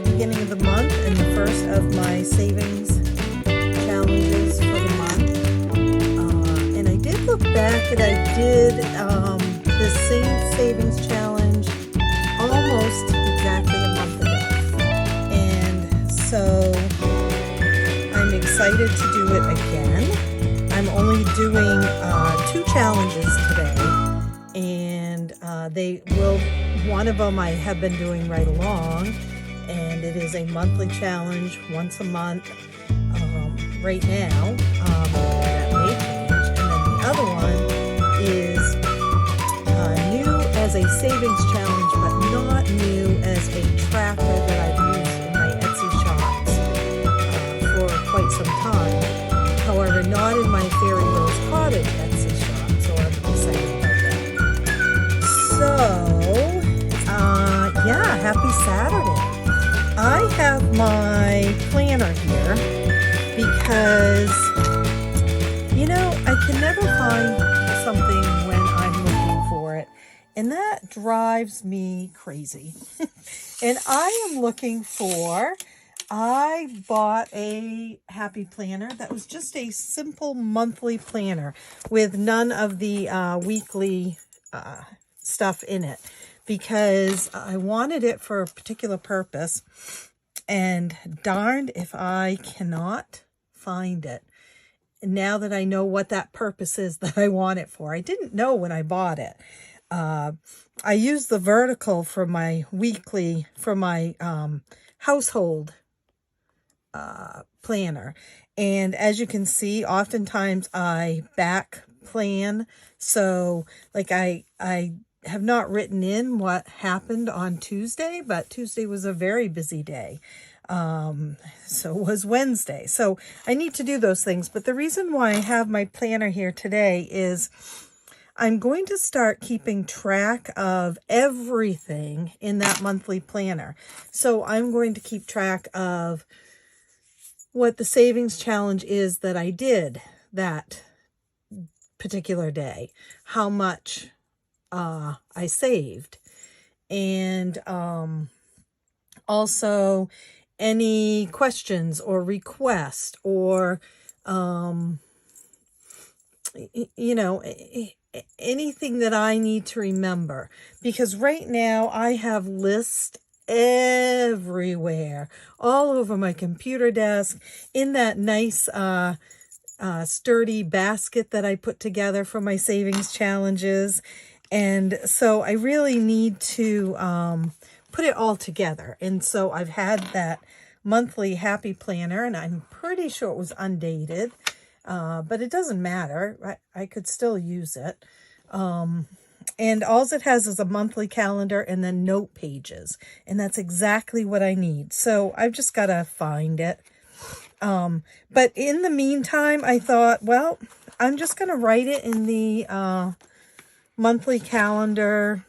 beginning of the month and the first of my savings challenges for the month. And I did look back and I did the same savings challenge almost exactly a month ago. And so I'm excited to do it again. I'm only doing 2 challenges today, and one of them I have been doing right along, and it is a monthly challenge once a month right now. That may change. And then the other one is new as a savings challenge, but not new as a tracker that I've used in my Etsy shops for quite some time. However, not in my Fairy Rose Cottage Etsy shop, so I'm excited about that. So, yeah, happy Saturday. I have my planner here because, I can never find something when I'm looking for it, and that drives me crazy. And I bought a happy planner that was just a simple monthly planner with none of the weekly stuff in it, because I wanted it for a particular purpose, and darned if I cannot find it now that I know what that purpose is that I want it for. I didn't know when I bought it. I used the vertical for my household planner, and as you can see, oftentimes I back plan, so like I have not written in what happened on Tuesday, but Tuesday was a very busy day. So was Wednesday. So I need to do those things. But the reason why I have my planner here today is I'm going to start keeping track of everything in that monthly planner. So I'm going to keep track of what the savings challenge is that I did that particular day, how much I saved, and also any questions or requests or anything that I need to remember, because right now I have lists everywhere, all over my computer desk, in that nice sturdy basket that I put together for my savings challenges. And so I really need to put it all together. And so I've had that monthly happy planner, and I'm pretty sure it was undated, but it doesn't matter. I could still use it. And all it has is a monthly calendar and then note pages. And that's exactly what I need. So I've just got to find it. But in the meantime, I thought, well, I'm just going to write it in the monthly calendar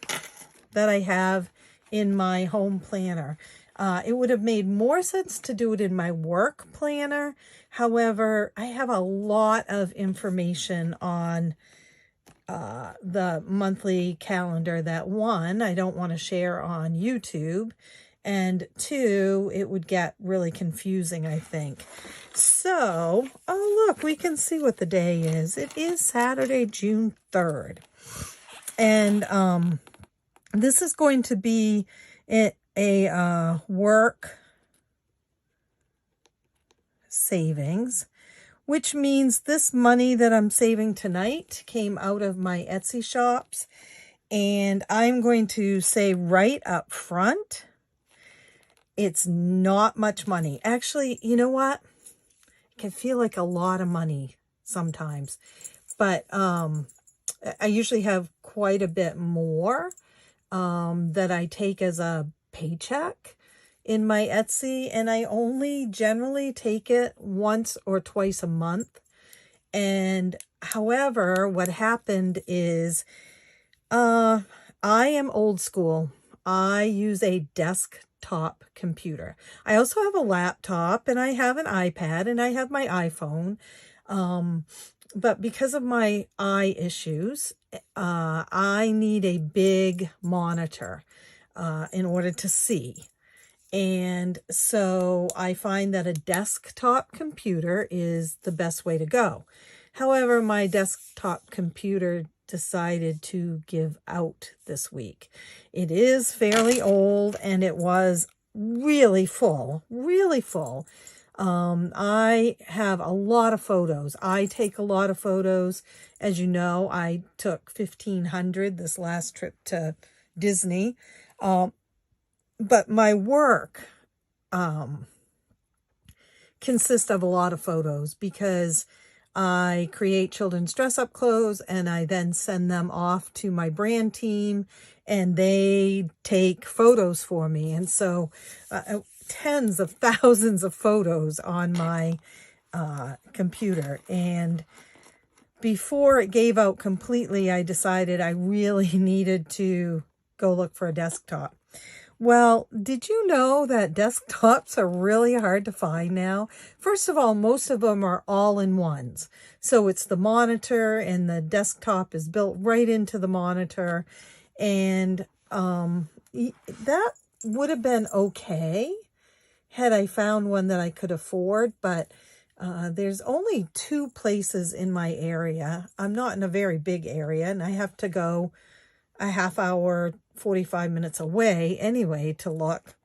that I have in my home planner. It would have made more sense to do it in my work planner. However, I have a lot of information on the monthly calendar that, one, I don't want to share on YouTube, and 2, it would get really confusing, I think. So, oh look, we can see what the day is. It is Saturday, June 3rd. And this is going to be a work savings, which means this money that I'm saving tonight came out of my Etsy shops. And I'm going to say right up front, it's not much money. Actually, you know what? It can feel like a lot of money sometimes. But I usually have quite a bit more that I take as a paycheck in my Etsy, and I only generally take it once or twice a month. And however, what happened is I am old school. I use a desktop computer. I also have a laptop, and I have an iPad, and I have my iPhone. But because of my eye issues, I need a big monitor in order to see. And so I find that a desktop computer is the best way to go. However, my desktop computer decided to give out this week. It is fairly old and it was really full, really full. I have a lot of photos. I take a lot of photos. As you know, I took 1,500 this last trip to Disney. But my work consists of a lot of photos because I create children's dress-up clothes and I then send them off to my brand team and they take photos for me. And so tens of thousands of photos on my computer. And before it gave out completely, I decided I really needed to go look for a desktop. Well, did you know that desktops are really hard to find now? First of all, most of them are all-in-ones. So it's the monitor and the desktop is built right into the monitor. And that would have been okay had I found one that I could afford, but there's only 2 places in my area. I'm not in a very big area and I have to go a half hour, 45 minutes away anyway to look.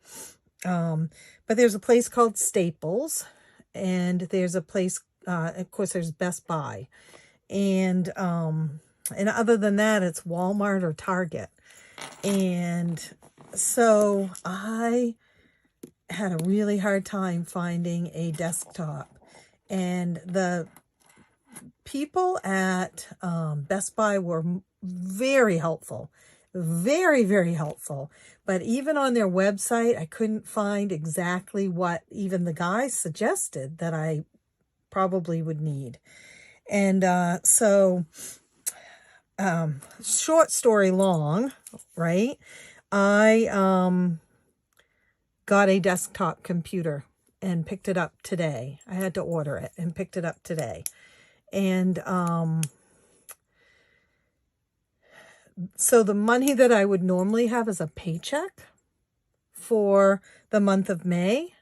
But there's a place called Staples and there's a place, of course there's Best Buy. And other than that, it's Walmart or Target. And so I had a really hard time finding a desktop. And the people at Best Buy were very helpful. Very, very helpful. But even on their website, I couldn't find exactly what even the guys suggested that I probably would need. And so, short story long, right? I got a desktop computer and picked it up today. I had to order it and picked it up today. And so the money that I would normally have as a paycheck for the month of May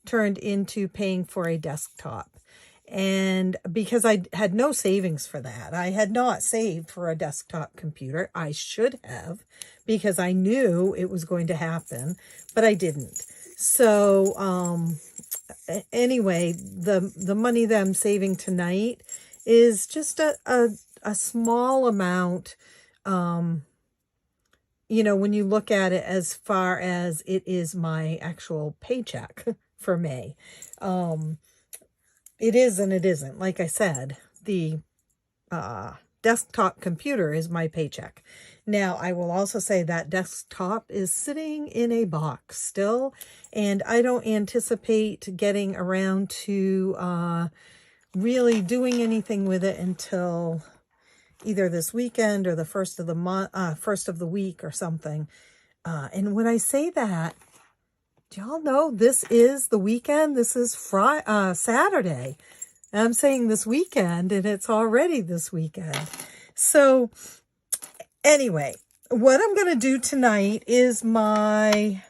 turned into paying for a desktop. And because I had no savings for that, I had not saved for a desktop computer. I should have, because I knew it was going to happen, but I didn't. So anyway, the money that I'm saving tonight is just a small amount. You know, when you look at it as far as it is my actual paycheck for May. It is and it isn't. Like I said, the desktop computer is my paycheck. Now, I will also say that desktop is sitting in a box still, and I don't anticipate getting around to really doing anything with it until either this weekend or the first of the month, first of the week or something. And when I say that, do y'all know this is the weekend? This is Saturday. I'm saying this weekend, and it's already this weekend. So anyway, what I'm going to do tonight is and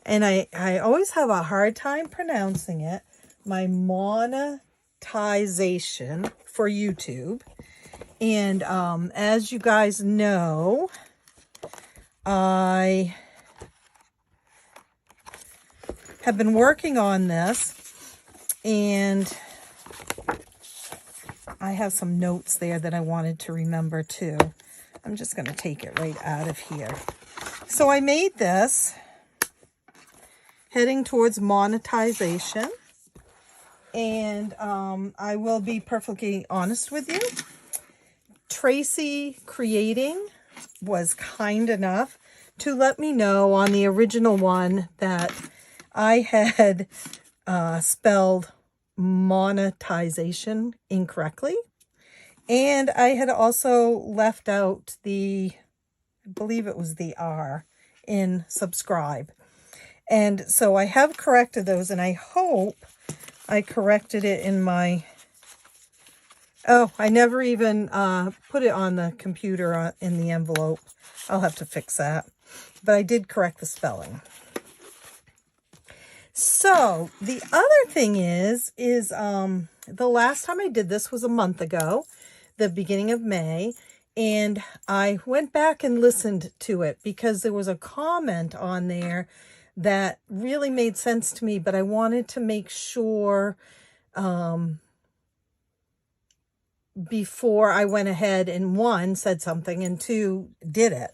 I always have a hard time pronouncing it, my monetization for YouTube. And as you guys know, I have been working on this, and I have some notes there that I wanted to remember too. I'm just going to take it right out of here. So I made this heading towards monetization, and I will be perfectly honest with you. Tracy Creating was kind enough to let me know on the original one that I had spelled monetization incorrectly. And I had also left out I believe it was the R in subscribe. And so I have corrected those, and I hope I corrected it in my... Oh, I never even put it on the computer in the envelope. I'll have to fix that. But I did correct the spelling. So the other thing is the last time I did this was a month ago, the beginning of May, and I went back and listened to it because there was a comment on there that really made sense to me, but I wanted to make sure before I went ahead and one, said something, and two, did it.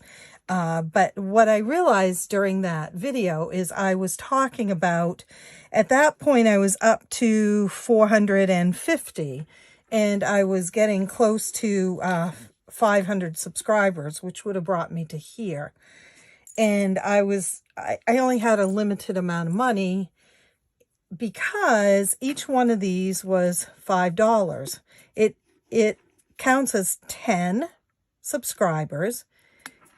But what I realized during that video is I was talking about, at that point, I was up to 450, and I was getting close to 500 subscribers, which would have brought me to here. And I only had a limited amount of money because each one of these was $5. It counts as 10 subscribers,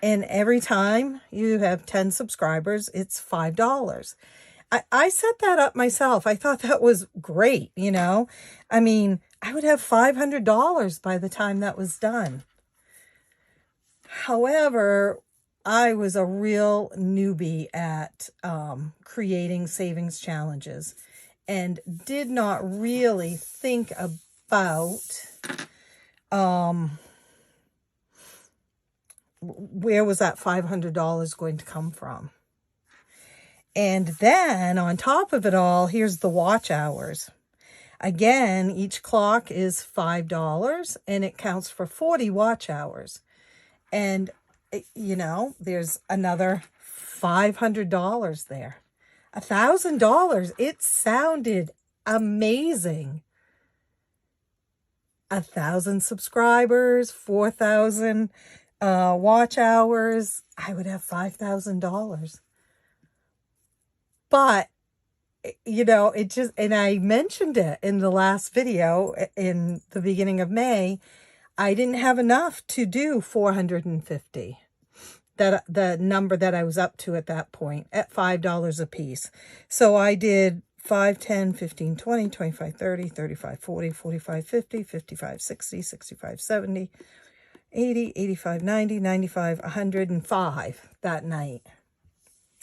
and every time you have 10 subscribers, it's $5. I set that up myself. I thought that was great, you know. I mean, I would have $500 by the time that was done. However, I was a real newbie at creating savings challenges and did not really think about where was that $500 going to come from. And then on top of it all, here's the watch hours. Again, each clock is $5 and it counts for 40 watch hours. And, you know, there's another $500 there. $1,000. It sounded amazing. 1,000 subscribers, 4,000 watch hours. I would have $5,000. But, you know, it just, and I mentioned it in the last video in the beginning of May, I didn't have enough to do 450. That the number that I was up to at that point at $5 a piece. So I did 5, 10, 15, 20, 25, 30, 35, 40, 45, 50, 55, 60, 65, 70, 80, 85, 90, 95, 105 that night.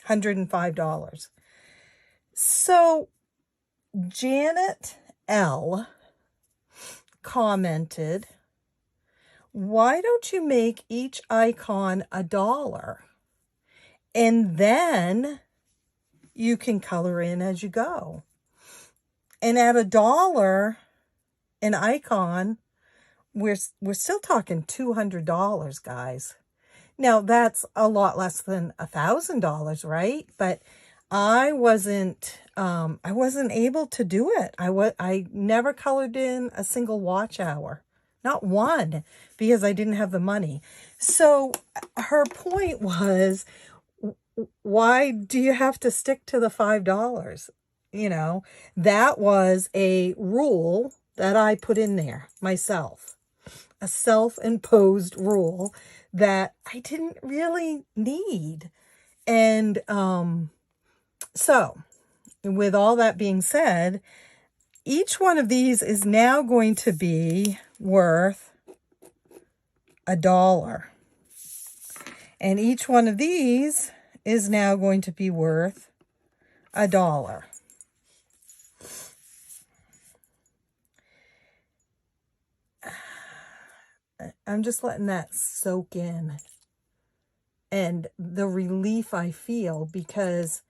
$105. So Janet L. commented, why don't you make each icon $1? And then you can color in as you go. And at $1 an icon, we're still talking $200, guys. Now that's a lot less than $1,000, right? But I wasn't able to do it. I never colored in a single watch hour. Not one, because I didn't have the money. So her point was, why do you have to stick to the $5? You know, that was a rule that I put in there myself. A self-imposed rule that I didn't really need. And so with all that being said, each one of these is now going to be worth $1. And each one of these is now going to be worth $1. I'm just letting that soak in. And the relief I feel, because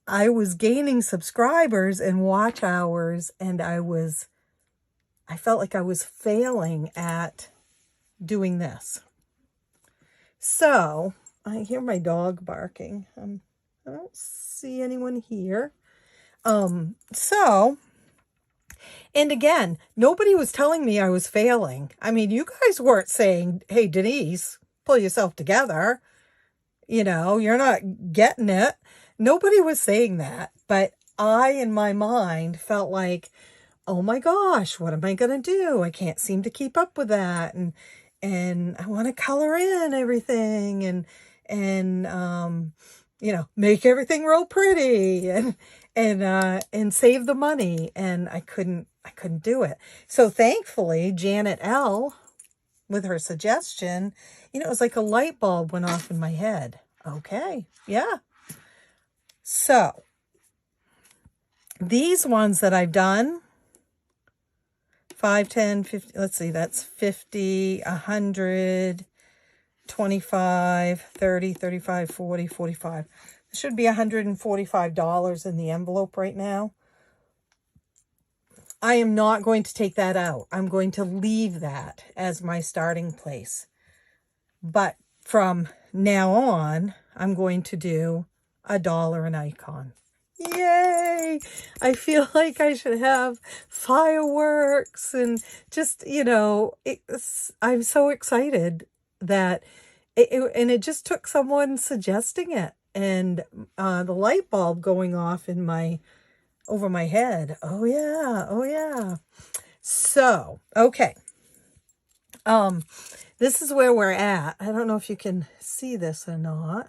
I was gaining subscribers and watch hours, and I felt like I was failing at doing this. So I hear my dog barking. I don't see anyone here. And again, nobody was telling me I was failing. I mean, you guys weren't saying, hey, Denise, pull yourself together. You know, you're not getting it. Nobody was saying that. But I, in my mind, felt like, oh my gosh, what am I going to do? I can't seem to keep up with that. And I want to color in everything and you know, make everything real pretty and save the money. And I couldn't do it. So thankfully, Janet L., with her suggestion, you know, it was like a light bulb went off in my head. Okay. Yeah. So these ones that I've done, 5, 10, 50, let's see, that's 50, 100, 25, 30, 35, 40, 45. There should be $145 in the envelope right now. I am not going to take that out. I'm going to leave that as my starting place. But from now on, I'm going to do $1 an icon. Yay! I feel like I should have fireworks and just, you know, I'm so excited that it just took someone suggesting it and the light bulb going off in over my head. Oh yeah, oh yeah. So, okay. This is where we're at. I don't know if you can see this or not.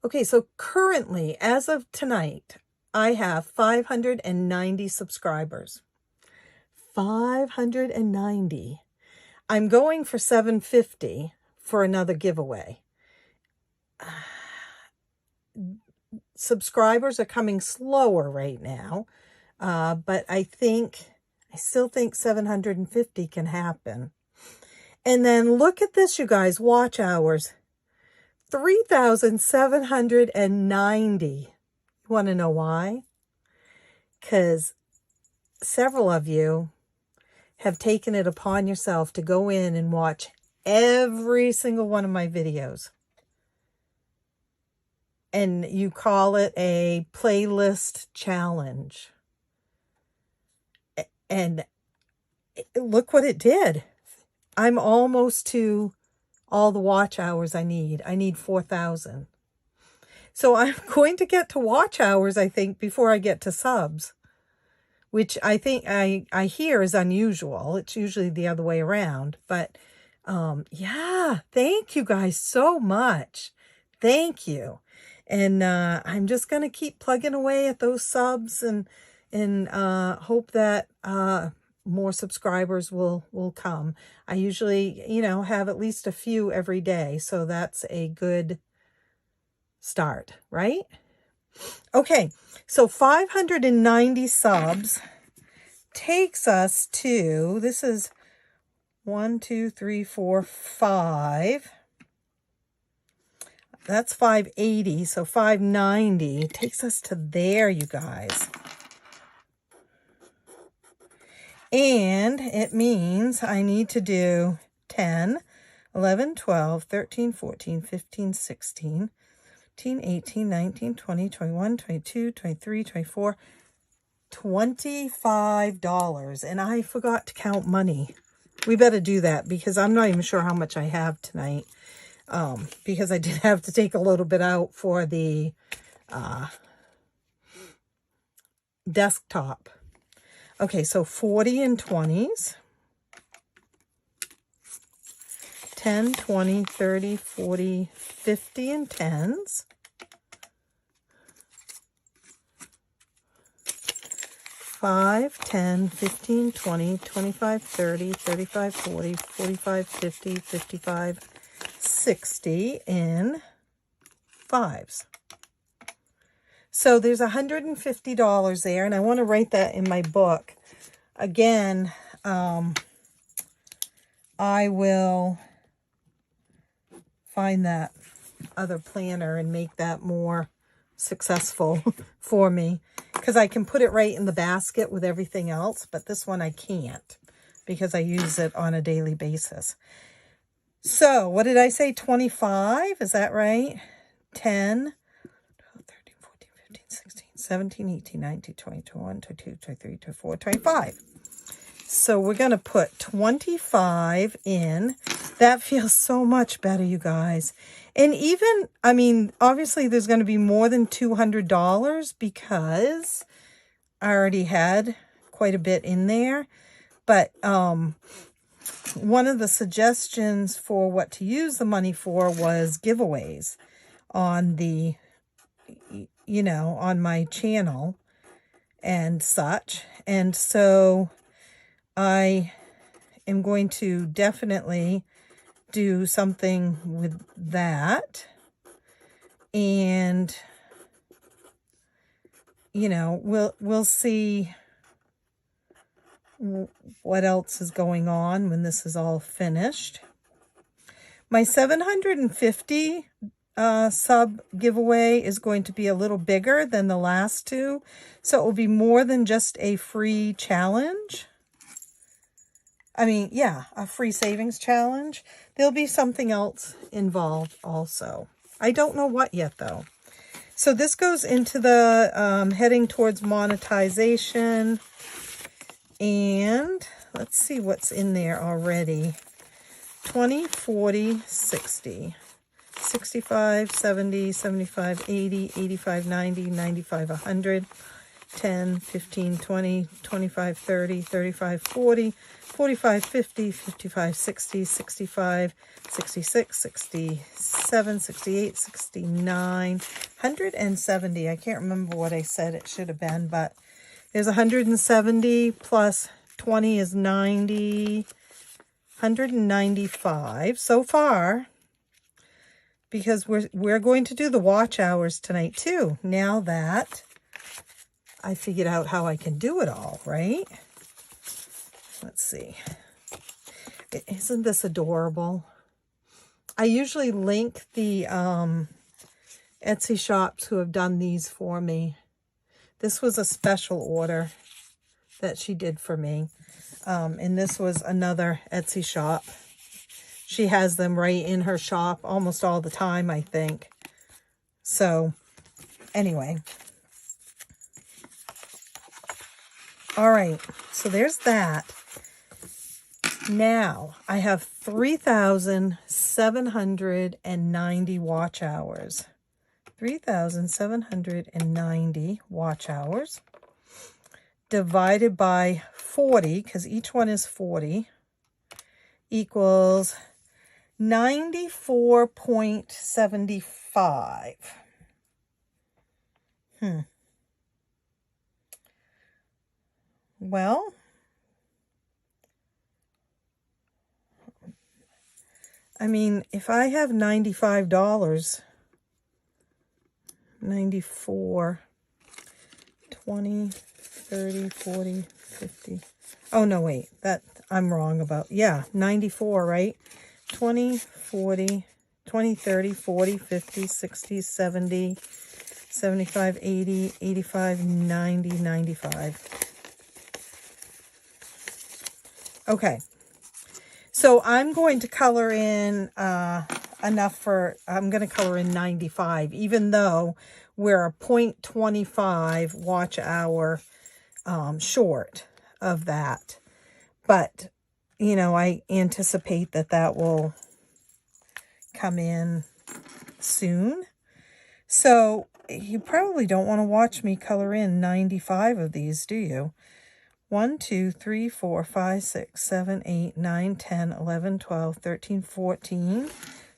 Okay, so currently, as of tonight, I have 590 subscribers. 590. I'm going for 750 for another giveaway. Subscribers are coming slower right now, but I still think 750 can happen. And then look at this, you guys, watch hours. 3,790. You want to know why? Because several of you have taken it upon yourself to go in and watch every single one of my videos. And you call it a playlist challenge. And look what it did. I'm almost to all the watch hours I need. I need 4,000. So I'm going to get to watch hours, I think, before I get to subs, which I think I hear is unusual. It's usually the other way around. But yeah, thank you guys so much. Thank you. And I'm just going to keep plugging away at those subs and hope that more subscribers will come. I usually, you know, have at least a few every day. So that's a good start, right? Okay, so 590 subs takes us to, this is 1, 2, 3, 4, 5. That's 580, so 590 takes us to there, you guys. And it means I need to do 10, 11, 12, 13, 14, 15, 16, 17, 18, 19, 20, 21, 22, 23, 24, $25. And I forgot to count money. We better do that because I'm not even sure how much I have tonight. Because I did have to take a little bit out for the desktop. Okay, so 40 and 20s. 10, 20, 30, 40, 50 and 10s. 5, 10, 15, 20, 25, 30, 35, 40, 45, 50, 55, 60 in 5s. So there's $150 there, and I want to write that in my book. Again, I will find that other planner and make that more successful for me, because I can put it right in the basket with everything else, but this one I can't because I use it on a daily basis. So what did I say? 25, is that right? 10, 12, 13, 14, 15, 16, 17, 18, 19, 20, 21, 22, 23, 24, 25. So we're going to put 25 in. That feels so much better, you guys. And even, I mean, obviously there's going to be more than $200 because I already had quite a bit in there. But one of the suggestions for what to use the money for was giveaways on the, you know, on my channel and such. And so I am going to definitely do something with that. And you know, we'll see what else is going on when this is all finished. My 750 sub giveaway is going to be a little bigger than the last two, so it will be more than just a free challenge. I mean, yeah, a free savings challenge. There'll be something else involved also. I don't know what yet, though. So this goes into the heading towards monetization. And let's see what's in there already. 20, 40, 60. 65, 70, 75, 80, 85, 90, 95, 100, 10, 15, 20, 25, 30, 35, 40, 45, 50, 55, 60, 65, 66, 67, 68, 69, 170. I can't remember what I said it should have been, but there's 170 plus 20 is 90, 195 so far. Because we're going to do the watch hours tonight too. Now that I figured out how I can do it all, right? Let's see. Isn't this adorable? I usually link the Etsy shops who have done these for me. This was a special order that she did for me. And this was another Etsy shop. She has them right in her shop almost all the time, I think. So, anyway. All right, so there's that. Now, I have 3,790 watch hours. 3,790 watch hours. Divided by 40, because each one is 40, equals 94.75. Well, I mean, if I have $95, 94, 20, 30, 40, 50. Oh, no, wait, that I'm wrong about. Yeah, 94, right? 20, 40, 20, 30, 40, 50, 60, 70, 75, 80, 85, 90, 95. Okay. So I'm going to color in enough for, I'm going to color in 95, even though we're a 0.25 watch hour short of that. But, you know, I anticipate that that will come in soon. So you probably don't want to watch me color in 95 of these, do you? 1, 2, 3, 4, 5, 6, 7, 8, 9, 10, 11, 12, 13, 14.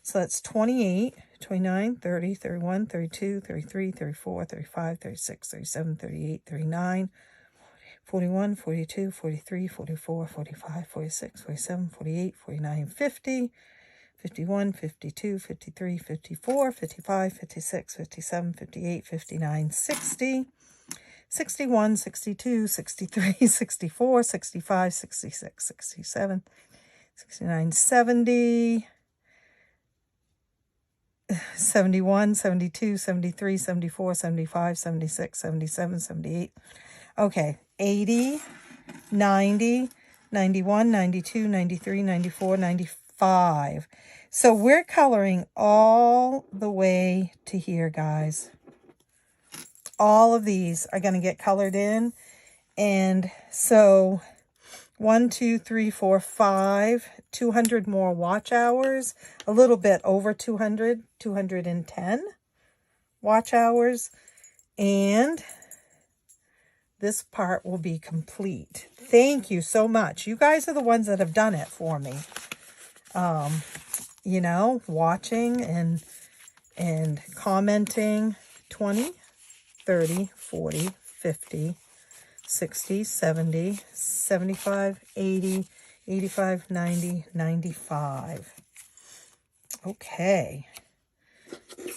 So that's 28, 29, 30, 31, 32, 33, 34, 35, 36, 37, 38, 39, 41, 42, 43, 44, 45, 46, 47, 48, 49, 50, 51, 52, 53, 54, 55, 56, 57, 58, 59, 60, 61, 62, 63, 64, 65, 66, 67, 69, 70, 71, 72, 73, 74, 75, 76, 77, 78. Okay, 80, 90, 91, 92, 93, 94, 95. So we're coloring all the way to here, guys. All of these are going to get colored in. And so 1, 2, 3, 4, 5, 200 more watch hours, a little bit over 200, 210 watch hours. And this part will be complete. Thank you so much. You guys are the ones that have done it for me. You know, watching and commenting. 20, 30, 40, 50, 60, 70, 75, 80, 85, 90, 95. Okay.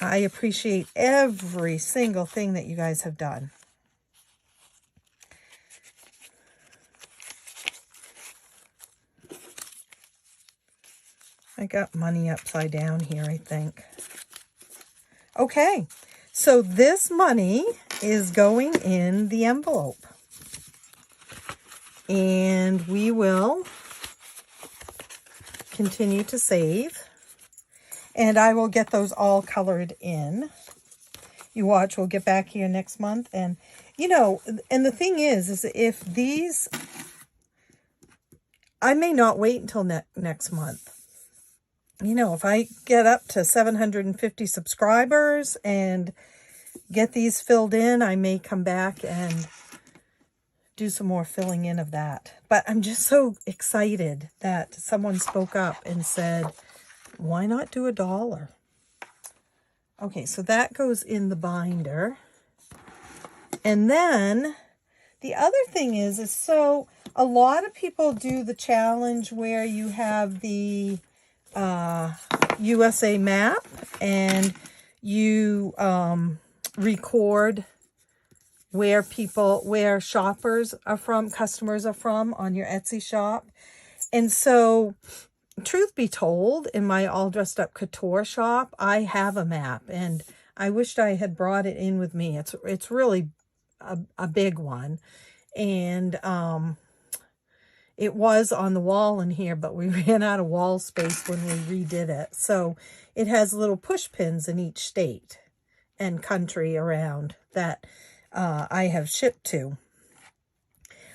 I appreciate every single thing that you guys have done. I got money upside down here, I think. Okay, so this money is going in the envelope. And we will continue to save. And I will get those all colored in. You watch, we'll get back here next month. And, you know, and the thing is if these, I may not wait until next month. You know, if I get up to 750 subscribers and get these filled in, I may come back and do some more filling in of that. But I'm just so excited that someone spoke up and said, why not do $1? Okay, so that goes in the binder. And then the other thing is so a lot of people do the challenge where you have the USA map and you record where shoppers are from, customers are from on your Etsy shop. And so, truth be told, in my All Dressed Up Couture shop, I have a map, and I wished I had brought it in with me. It's really a big one, and it was on the wall in here, but we ran out of wall space when we redid it. So it has little push pins in each state and country around that I have shipped to.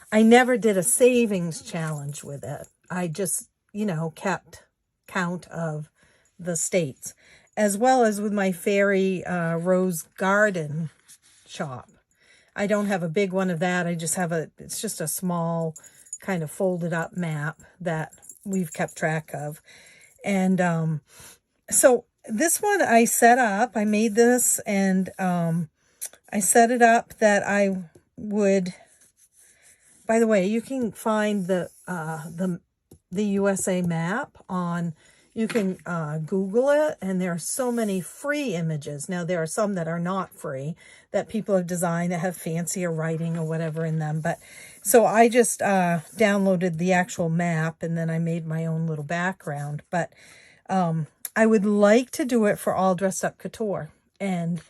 I never did a savings challenge with it. I just, you know, kept count of the states, as well as with my Fairy Rose Garden shop. I don't have a big one of that. I just have it's just a small kind of folded up map that we've kept track of. And so this one I set up, I made this, and I set it up that I would, by the way, you can find the USA map on, you can Google it, and there are so many free images. Now, there are some that are not free that people have designed that have fancier writing or whatever in them. But so I just downloaded the actual map, and then I made my own little background. But I would like to do it for All Dressed Up Couture. And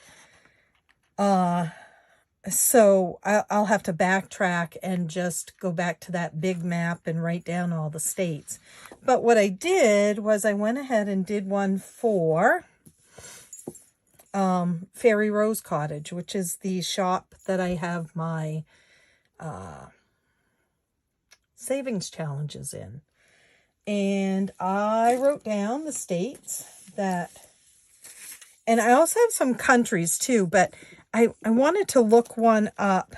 so I'll have to backtrack and just go back to that big map and write down all the states. But what I did was I went ahead and did one for Fairy Rose Cottage, which is the shop that I have my savings challenges in. And I wrote down the states that, and I also have some countries too, but I wanted to look one up.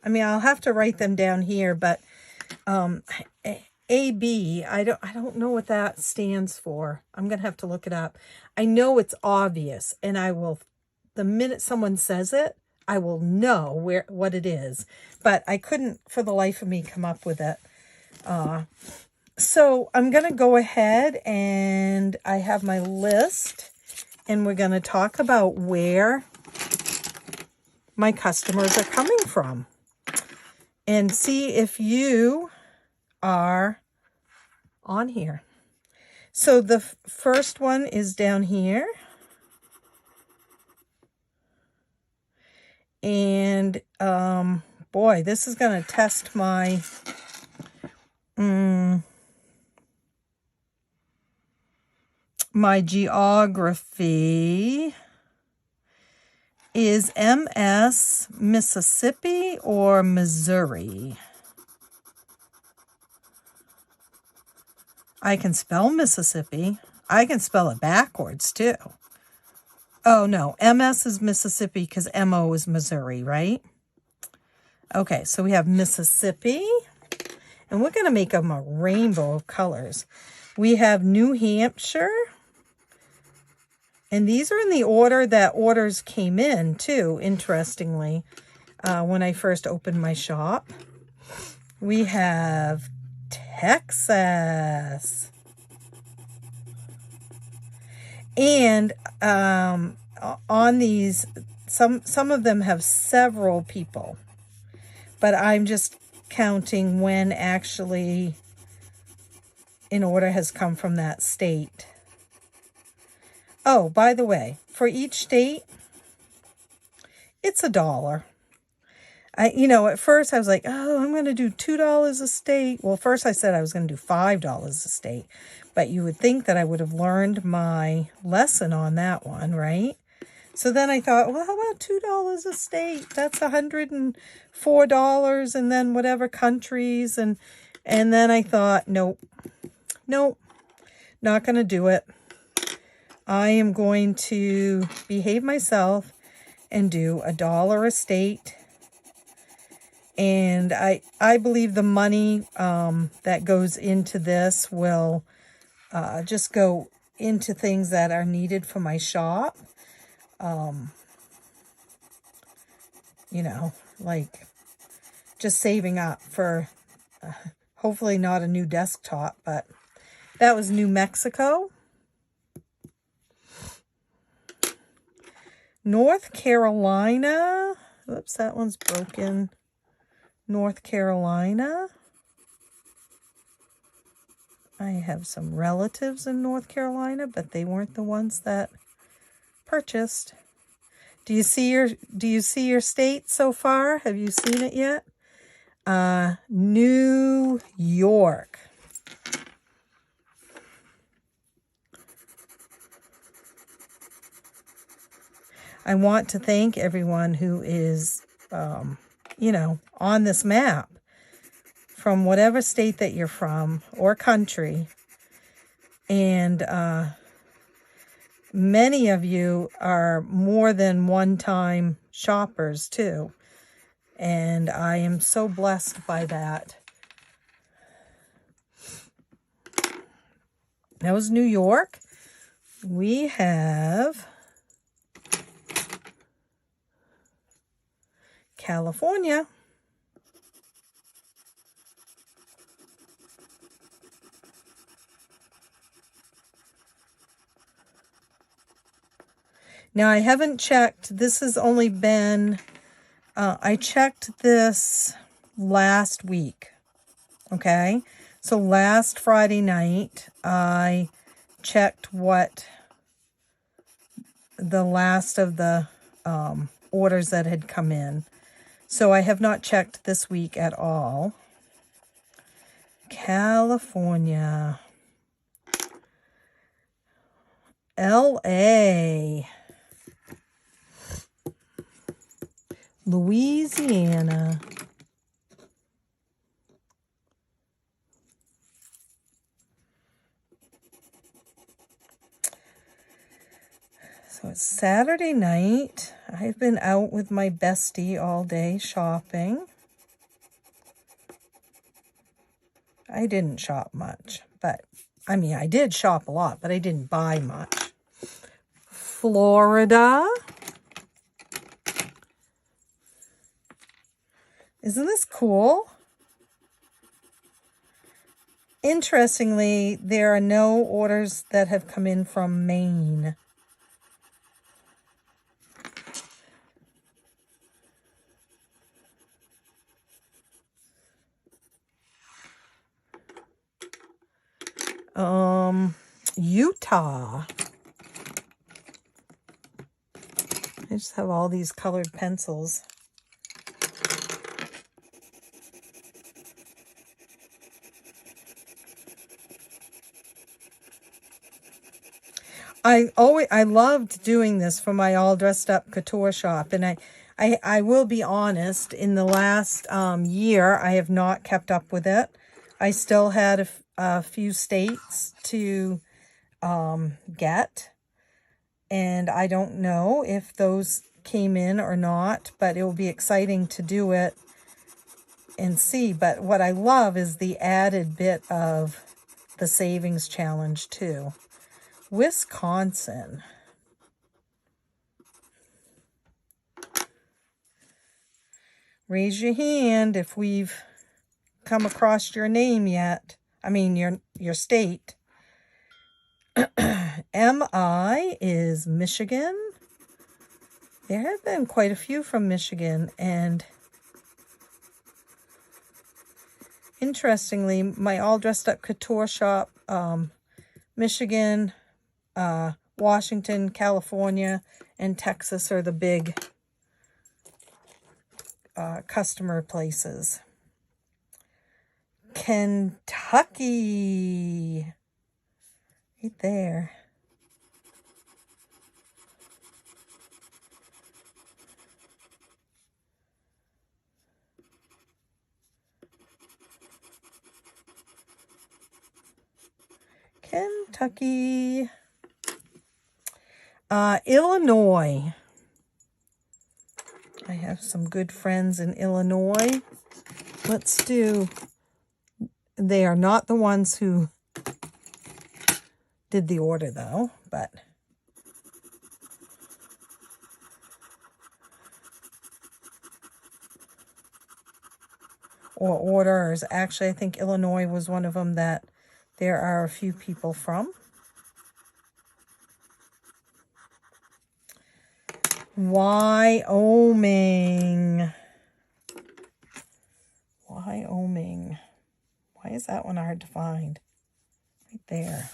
I mean, I'll have to write them down here, but AB, I don't know what that stands for. I'm going to have to look it up. I know it's obvious, and I will, the minute someone says it, I will know what it is, but I couldn't for the life of me come up with it. So I'm going to go ahead, and I have my list, and we're going to talk about where my customers are coming from and see if you are on here. So the first one is down here. And boy, this is going to test my my geography. Is MS Mississippi or Missouri? I can spell Mississippi. I can spell it backwards too. Oh no, MS is Mississippi because MO is Missouri, right? Okay, so we have Mississippi, and we're going to make them a rainbow of colors. We have New Hampshire. And these are in the order that orders came in, too, interestingly, when I first opened my shop. We have Texas. And on these, some of them have several people. But I'm just counting when actually an order has come from that state. Oh, by the way, for each state, it's $1. At first I was like, oh, I'm going to do $2 a state. Well, first I said I was going to do $5 a state, but you would think that I would have learned my lesson on that one, right? So then I thought, well, how about $2 a state? That's $104, and then whatever countries, and then I thought, nope, not going to do it. I am going to behave myself and do $1 a state. And I believe the money that goes into this will just go into things that are needed for my shop. Like just saving up for hopefully not a new desktop, but that was New Mexico. North Carolina. Oops, that one's broken. North Carolina. I have some relatives in North Carolina, but they weren't the ones that purchased. Do you see your state so far? Have you seen it yet? New York. I want to thank everyone who is, on this map from whatever state that you're from or country. And many of you are more than one-time shoppers too. And I am so blessed by that. That was New York. We have California. Now, I haven't checked. This has only been, I checked this last week, okay? So last Friday night, I checked what the last of the orders that had come in. So I have not checked this week at all. California. LA. Louisiana. So it's Saturday night. I've been out with my bestie all day shopping. I didn't shop much, but I did shop a lot, but I didn't buy much. Florida. Isn't this cool? Interestingly, there are no orders that have come in from Maine. Utah. I just have all these colored pencils. I loved doing this for my all dressed up couture shop, and I will be honest, in the last year I have not kept up with it. I still had a few states to get, and I don't know if those came in or not, but it will be exciting to do it and see. But what I love is the added bit of the savings challenge too. Wisconsin. Raise your hand if we've come across your name yet. Your state. MI is Michigan. There have been quite a few from Michigan, and interestingly, my all dressed up couture shop, Michigan, Washington, California, and Texas are the big customer places. Kentucky, right there. Kentucky. Illinois. I have some good friends in Illinois. Let's do, they are not the ones who did the order though, but or orders. Actually, I think Illinois was one of them that there are a few people from. Wyoming. Wyoming. Why is that one hard to find? Right there.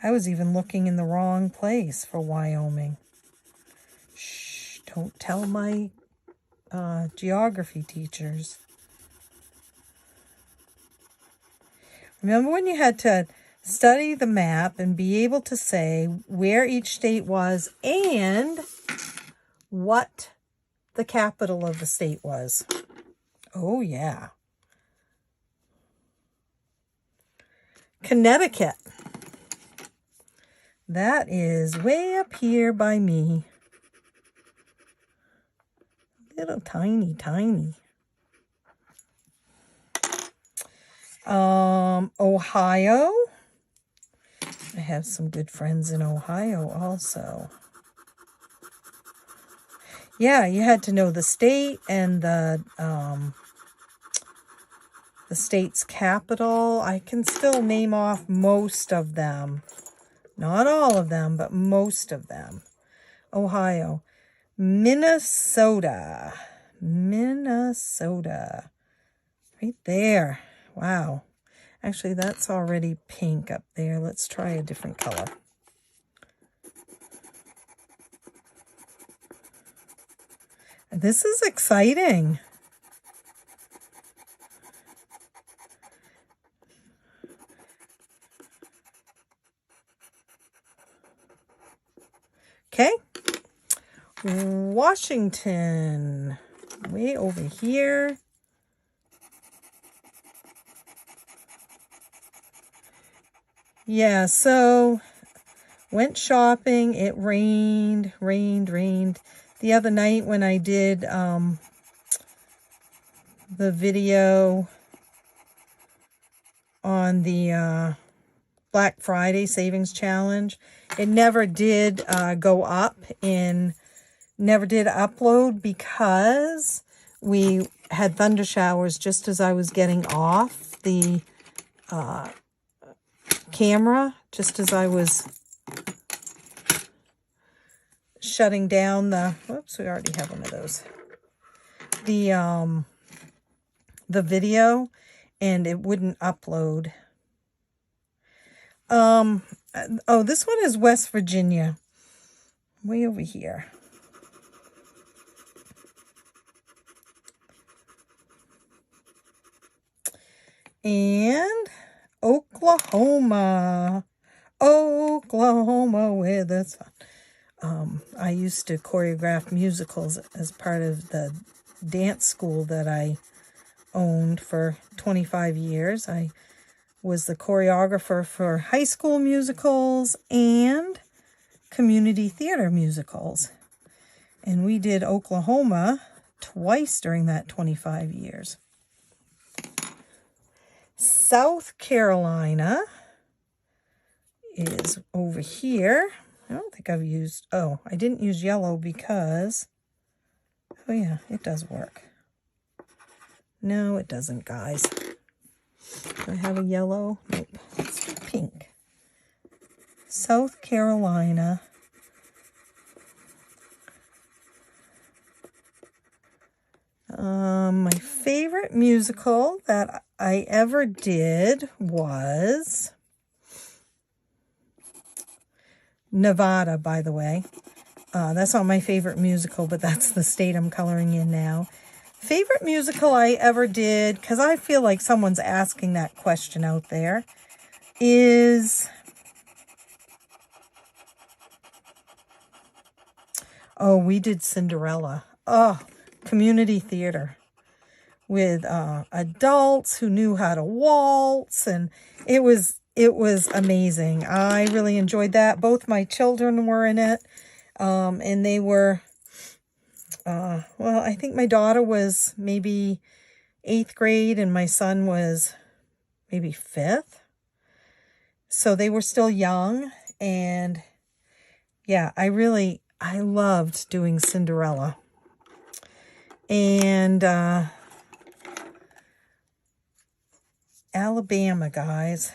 I was even looking in the wrong place for Wyoming. Shh, don't tell my geography teachers. Remember when you had to study the map and be able to say where each state was and what the capital of the state was? Oh, yeah. Connecticut. That is way up here by me. Little tiny, tiny. Ohio. I have some good friends in Ohio also. Yeah, you had to know the state and the state's capital. I can still name off most of them. Not all of them, but most of them. Ohio. Minnesota. Minnesota. Right there. Wow. Actually, that's already pink up there. Let's try a different color. This is exciting. Okay. Washington. Way over here. Yeah, so went shopping. It rained. The other night when I did the video on the Black Friday Savings Challenge, it never did go up and never did upload because we had thunder showers just as I was getting off the camera, just as I was shutting down the, whoops, we already have one of those, the video, and it wouldn't upload. Oh, this one is West Virginia, way over here. And Oklahoma, where the sun. I used to choreograph musicals as part of the dance school that I owned for 25 years. I was the choreographer for high school musicals and community theater musicals. And we did Oklahoma twice during that 25 years. South Carolina is over here. I don't think I've used, oh, I didn't use yellow because, oh yeah, it does work. No, it doesn't, guys. Do I have a yellow? Nope, let's do pink. South Carolina. My favorite musical that I ever did was Nevada, by the way. That's not my favorite musical, but that's the state I'm coloring in now. Favorite musical I ever did, because I feel like someone's asking that question out there, is... Oh, we did Cinderella. Oh, community theater with adults who knew how to waltz, and it was amazing. I really enjoyed that. Both my children were in it, and they were, well, I think my daughter was maybe 8th grade and my son was maybe 5th. So they were still young, and yeah, I loved doing Cinderella. And Alabama, guys.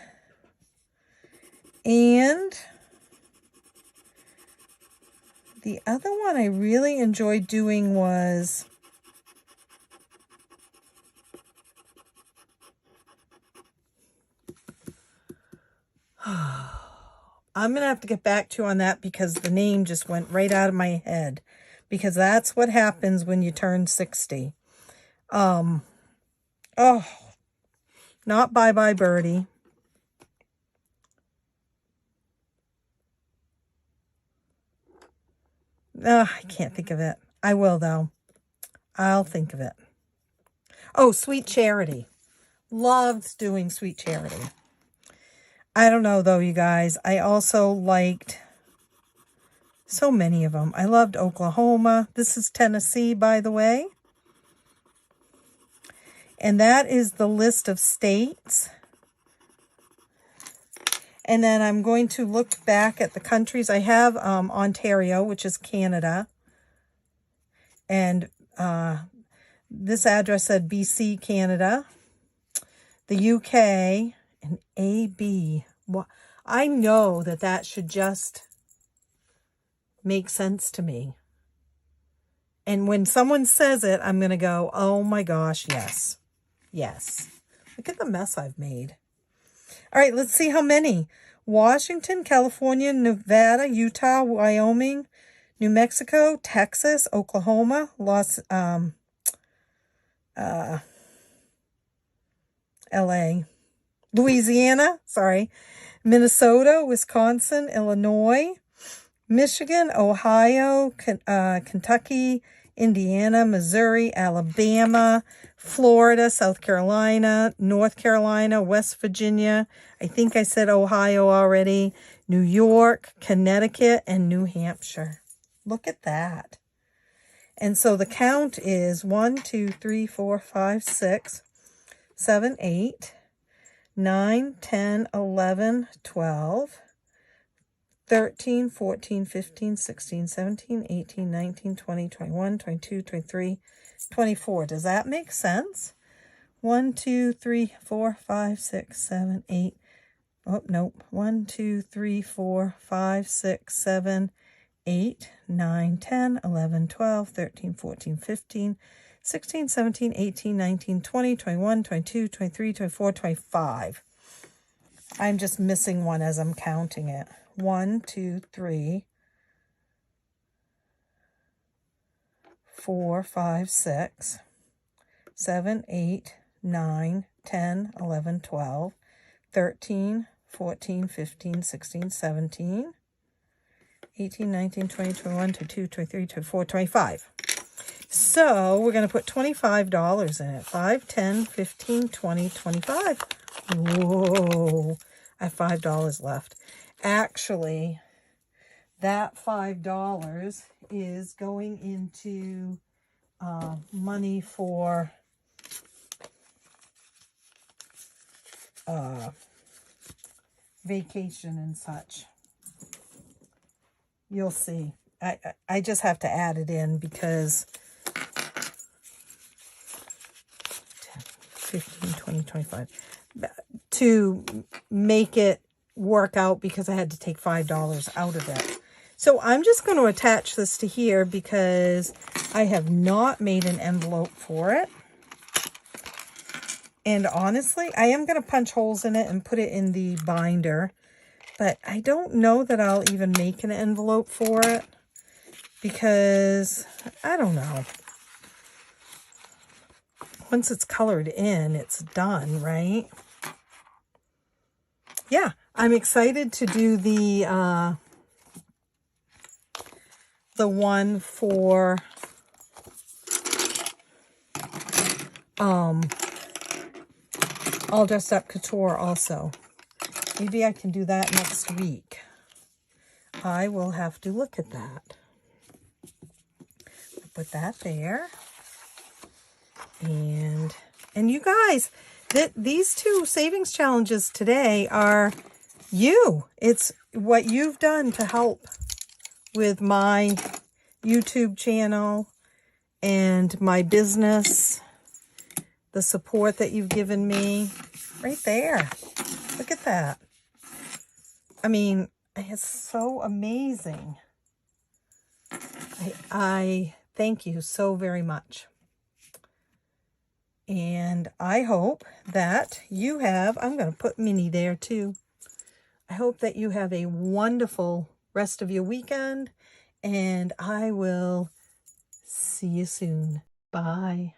And the other one I really enjoyed doing was I'm going to have to get back to you on that because the name just went right out of my head. Because that's what happens when you turn 60. Oh, not Bye Bye Birdie. I can't think of it. I will, though. I'll think of it. Oh, Sweet Charity. Loved doing Sweet Charity. I don't know, though, you guys. I also liked so many of them. I loved Oklahoma. This is Tennessee, by the way. And that is the list of states. And then I'm going to look back at the countries. I have Ontario, which is Canada. And this address said BC, Canada. The UK and AB. Well, I know that should just make sense to me. And when someone says it, I'm going to go, oh my gosh, yes. Yes. Look at the mess I've made. All right, let's see how many. Washington, California, Nevada, Utah, Wyoming, New Mexico, Texas, Oklahoma, LA, Louisiana, Minnesota, Wisconsin, Illinois, Michigan, Ohio, Kentucky, Indiana, Missouri, Alabama, Florida, South Carolina, North Carolina, West Virginia. I think I said Ohio already. New York, Connecticut, and New Hampshire. Look at that. And so the count is 1, 2, 3, 4, 5, 6, 7, 8, 9, 10, 11, 12, 13, 14, 15, 16, 17, 18, 19, 20, 21, 22, 23, 24. Does that make sense? 1, 2, 3, 4, 5, 6, 7, 8. Oh, nope. 1, 2, 3, 4, 5, 6, 7, 8, 9, 10, 11, 12, 13, 14, 15, 16, 17, 18, 19, 20, 21, 22, 23, 24, 25. I'm just missing one as I'm counting it. 1, 2, 3, 4, 5, 6, 7, 8, 9, 10, 11, 12, 13, 14, 15, 16, 17, 18, 19, 20, 21, 22, 23, 24, 25. So we're going to put $25 in it. 5, 10, 15, 20, 25. Whoa. I have $5 left. Actually, that $5 is going into money for vacation and such. You'll see. I just have to add it in because 10, 15, 20, 25 to make it work out because I had to take $5 out of it. So I'm just going to attach this to here because I have not made an envelope for it. And honestly, I am going to punch holes in it and put it in the binder But I don't know that I'll even make an envelope for it because I don't know. Once it's colored in, it's done, right? Yeah, I'm excited to do the one for All Dressed Up Couture also. Maybe I can do that next week. I will have to look at that. Put that there. And you guys, these 2 savings challenges today are you. It's what you've done to help with my YouTube channel and my business, the support that you've given me. Right there. Look at that. I mean, it's so amazing. I thank you so very much. And I hope that you have, I'm going to put Minnie there too. I hope that you have a wonderful rest of your weekend, and I will see you soon. Bye.